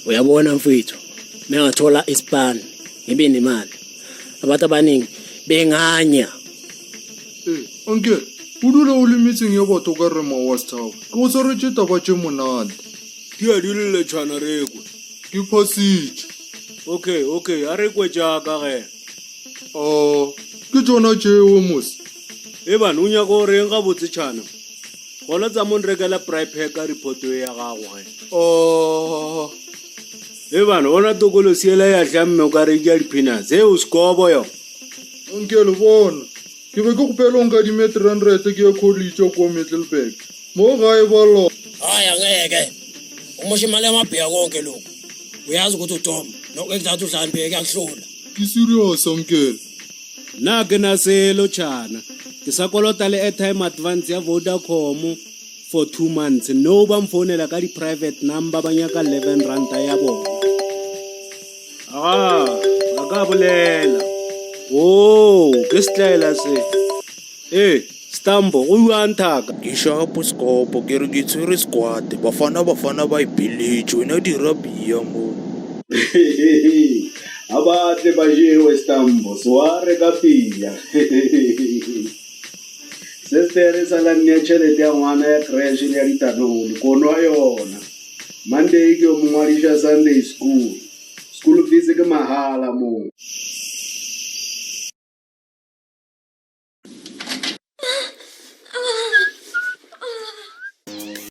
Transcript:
Uyabona mfowethu, mengathola ispan ngibe nemali. Abantu abaningi benganya. Uncle, udula o le metseng ya batho ka re Mawas Tower. Ke go tshwaretse taba tše monate. Ke a dilele tshwana rekwe. Ke phasitše. Okay, a rekwe jaaka ge. Ke tšona tšeo mos. Bana o nyaka go reng ga botse tshana. Gona tsa mo nrekela prime ka report ya gago ge. Bana ona tokolo siela ya hlamme ka re ya dipeanuts. O skobo yo. Uncle bona. Ke be ke go pela o nkadime 300 ke ya college ko Middelburg. Mo gae ba lo. Hayi angeke. Umosha imali yamabhiya konke lokho. Uyazi ukuthi uTom nokuthatha uhlambeke kuyakuhlula. Ke serious uncle. Na ke na selo tshana. Ke sa kolota le airtime advance ya Vodacom for 2 months. No ba mfonela ka di private number ba nyaka 11 rand ya bona. Aka bolela. Ke stlela se. Stambo o wa nthaka. Ke shapo skopo ke re ke tsere squad bafana ba ipiletse wena dira bia mo. Abatle ba jewe Stambo sware ka pila. Sestere sala nne tšhelete ya ngwana ya crash ya ditanole kono yona. Monday ke o mongwadisha Sunday school fees ke mahala mo.